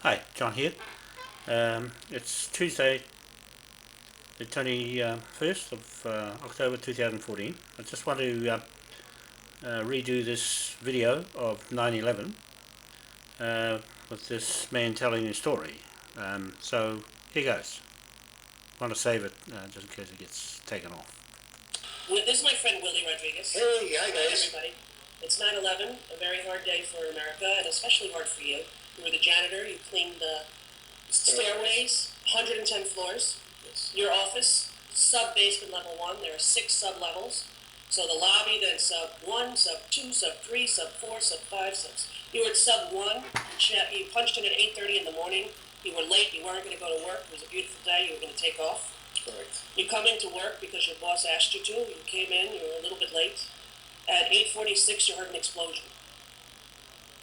Hi, John here. It's Tuesday, the 21st of October 2014. I just want to redo this video of 9/11 with this man telling his story. So here goes. I want to save it just in case it gets taken off. This is my friend Willie Rodriguez. Hey, hi guys. Everybody. It's 9/11, a very hard day for America, and especially hard for you. You were the janitor, you cleaned the stairways, 110 floors. Yes. Your office, sub-basement level 1, there are 6 sub-levels. So the lobby, then sub-1, sub-2, sub-3, sub-4, sub-5, You were at sub-1, you punched in at 8:30 in the morning, you were late, you weren't going to go to work, it was a beautiful day, you were going to take off. Correct. You come into work because your boss asked you to, you came in, you were a little bit late. At 8:46 you heard an explosion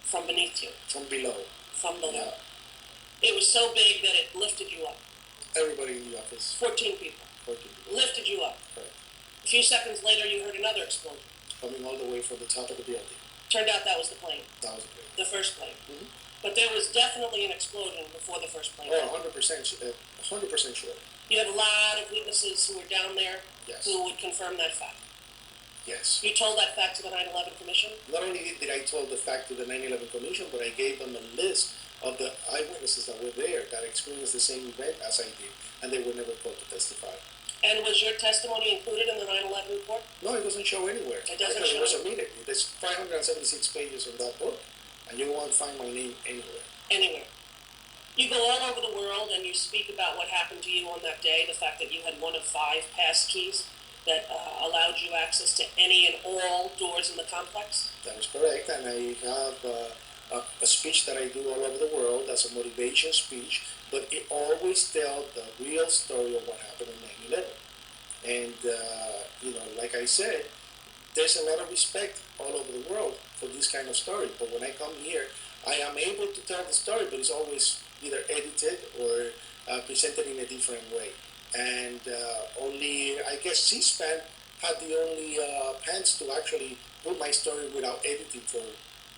from beneath you. From below. From below. Yeah. It was so big that it lifted you up. Everybody in the office. 14 people. 14 people. Lifted you up. Correct. A few seconds later you heard another explosion. Coming all the way from the top of the building. Turned out that was the plane. That was great. The first plane. Mm-hmm. But there was definitely an explosion before the first plane. Oh, 100% sure. You have a lot of witnesses who were down there Yes. who would confirm that fact. Yes. You told that fact to the 9/11 Commission? Not only did I tell the fact to the 9/11 Commission, but I gave them a list of the eyewitnesses that were there that experienced the same event as I did, and they were never called to testify. And was your testimony included in the 9/11 report? No, it doesn't show anywhere. It doesn't It was show. omitted. There's 576 pages in that book, and you won't find my name anywhere. Anywhere. You go all over the world and you speak about what happened to you on that day, the fact that you had one of 5 pass keys that allowed you access to any and all doors in the complex. That is correct, and I have a speech that I do all over the world as a motivation speech, but it always tells the real story of what happened on 9/11. And, like I said, there's a lot of respect all over the world for this kind of story, but when I come here, I am able to tell the story, but it's always either edited or presented in a different way. And only, I guess, C-SPAN had the only pants to actually put my story without editing for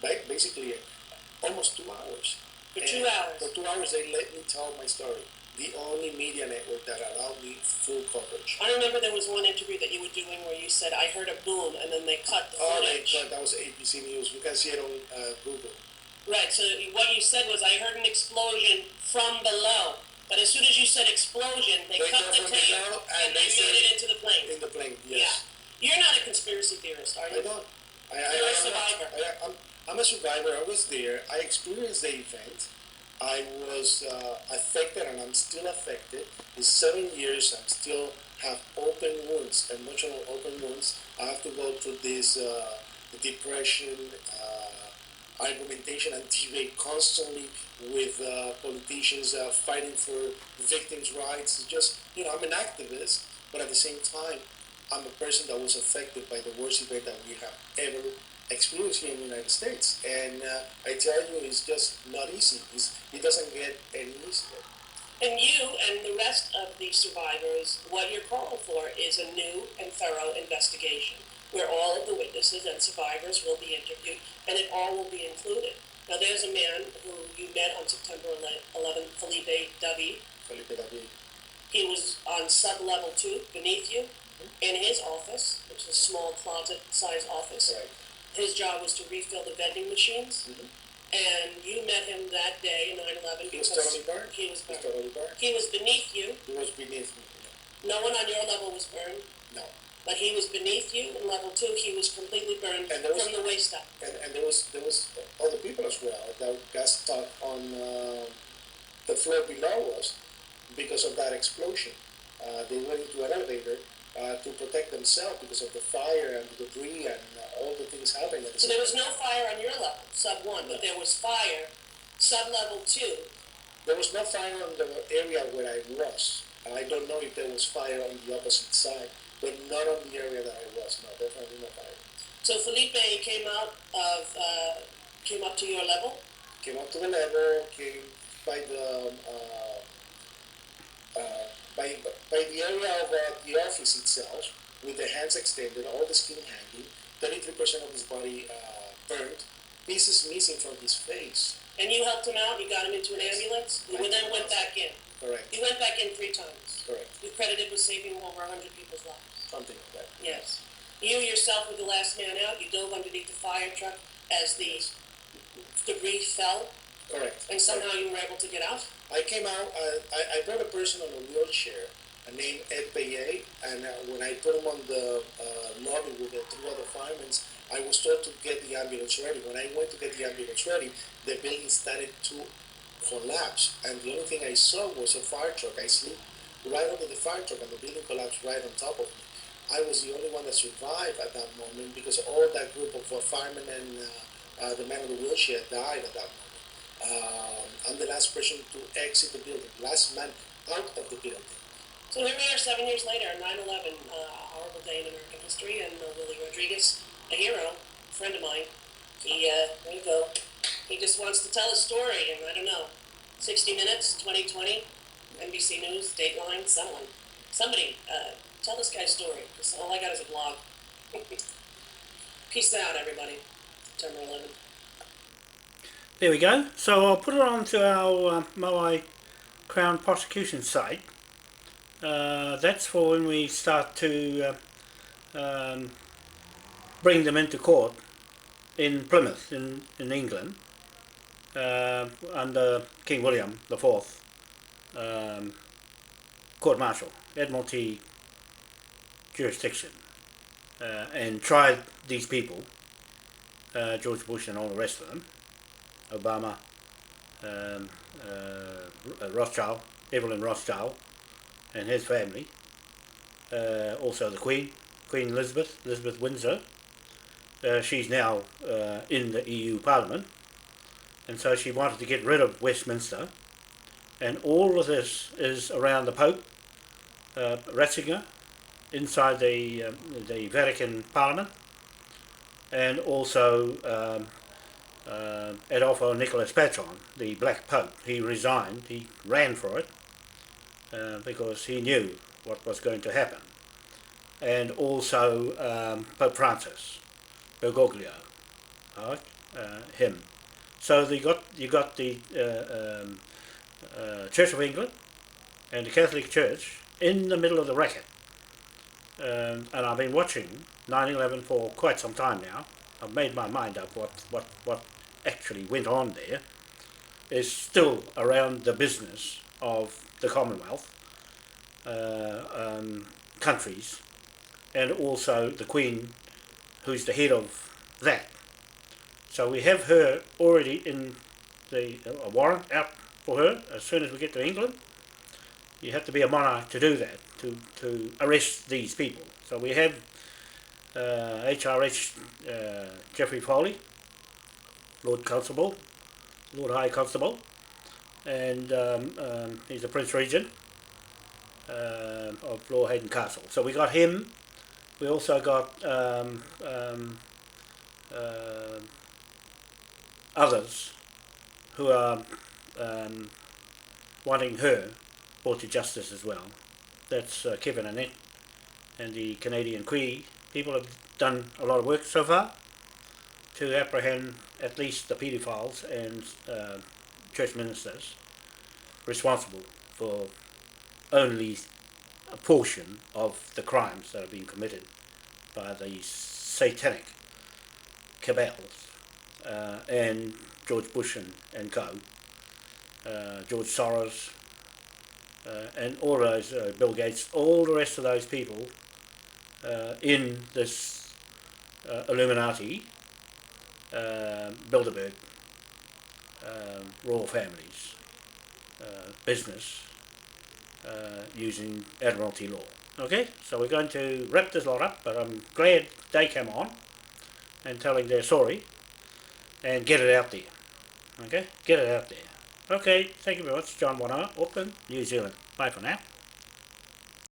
basically almost 2 hours. For 2 hours. For 2 hours, they let me tell my story. The only media network that allowed me full coverage. I remember there was one interview that you were doing where you said, I heard a boom, and then they cut the footage. Oh, that was ABC News. You can see it on Google. Right, so what you said was, I heard an explosion from below. But as soon as you said explosion, they cut the tape and they made it into the plane. In the plane, yes. Yeah. You're not a conspiracy theorist, are you? I don't. You're a survivor. I'm a survivor. I was there. I experienced the event. I was affected, and I'm still affected. In 7 years, I still have open wounds, emotional open wounds. I have to go through this depression, argumentation and debate constantly with politicians fighting for victims' rights. It's just, I'm an activist, but at the same time, I'm a person that was affected by the worst event that we have ever experienced here in the United States. And I tell you, it's just not easy. It doesn't get any easier. And you and the rest of the survivors, what you're calling for is a new and thorough investigation where all of the witnesses and survivors will be interviewed, and it all will be included. Now, there's a man who you met on September 11th, Felipe David. He was on sub-level 2, beneath you, in his office, which is a small closet-sized office. Right. His job was to refill the vending machines. Mm-hmm. And you met him that day, 9/11. He was totally burned. He was burned. Totally burned. He was beneath you. He was beneath me. No one on your level was burned. No. But he was beneath you in level 2. He was completely burned from the waist up. And there was other people as well that got stuck on the floor below us because of that explosion. They went into an elevator to protect themselves because of the fire and the debris and all the things happening. So there was no fire on your level, sub 1, but there was fire, sub level 2. There was no fire on the area where I was. I don't know if there was fire on the opposite side, but not on the area that I was. No, definitely no fire. So Felipe came up to your level? Came up to the level, came by the by the area of the office itself, with the hands extended, all the skin hanging, 33% of his body burned, pieces missing from his face. And you helped him out, you got him into an ambulance, who then went back in. Correct. You went back in 3 times. Correct. You're credited with saving over 100 people's lives. Something like that. Yes. You yourself were the last man out. You dove underneath the fire truck as the debris fell. Correct. And somehow you were able to get out? I came out, I brought a person on a wheelchair named Ed Paye, and when I put him on the lobby with the 2 other firemen, I was told to get the ambulance ready. When I went to get the ambulance ready, the building started to collapse, and the only thing I saw was a fire truck. I sleep right under the fire truck, and the building collapsed right on top of me. I was the only one that survived at that moment because all that group of firemen and the man in the wheelchair died at that moment. I'm the last person to exit the building, last man out of the building. So here we are 7 years later, 9/11, a horrible day in American history, and Willie Rodriguez, a hero, a friend of mine, he, there you go, he just wants to tell his story, and I don't know, 60 Minutes, 2020, NBC News, Dateline, somebody, tell this guy's story, because all I got is a blog. Peace out, everybody. September 11th. There we go. So I'll put it onto our Moai Crown prosecution site. That's for when we start to bring them into court in Plymouth in England under King William IV court martial, Admiralty jurisdiction, and tried these people, George Bush and all the rest of them, Obama, Rothschild, Evelyn Rothschild and his family, also the Queen Elizabeth Windsor. She's now in the EU Parliament, and so she wanted to get rid of Westminster, and all of this is around the Pope, Ratzinger, inside the Vatican Parliament, and also Adolfo Nicolas Patron, the Black Pope. He resigned, he ran for it, because he knew what was going to happen. And also Pope Francis, Bergoglio, right? Him. So you got the Church of England and the Catholic Church in the middle of the racket. And I've been watching 9/11 for quite some time now. I've made my mind up what actually went on there. Is still around the business of the Commonwealth countries, and also the Queen, who's the head of that. So we have her already in the warrant out for her as soon as we get to England. You have to be a monarch to do that, to arrest these people. So we have HRH Geoffrey Foley, Lord Constable, Lord High Constable, and he's a Prince Regent of Lower Hayden Castle. So we got him. We also got others who are wanting her brought to justice as well. That's Kevin Annette and the Canadian Cree people have done a lot of work so far to apprehend at least the paedophiles and church ministers responsible for only a portion of the crimes that are being committed by these satanic cabals and George Bush and co, George Soros, and all those, Bill Gates, all the rest of those people in this Illuminati, Bilderberg, royal families, business, using Admiralty law. Okay, so we're going to wrap this lot up, but I'm glad they came on and telling their story and get it out there. Okay, get it out there. Okay, thank you very much. John Wanoa, Auckland, New Zealand. Bye for now.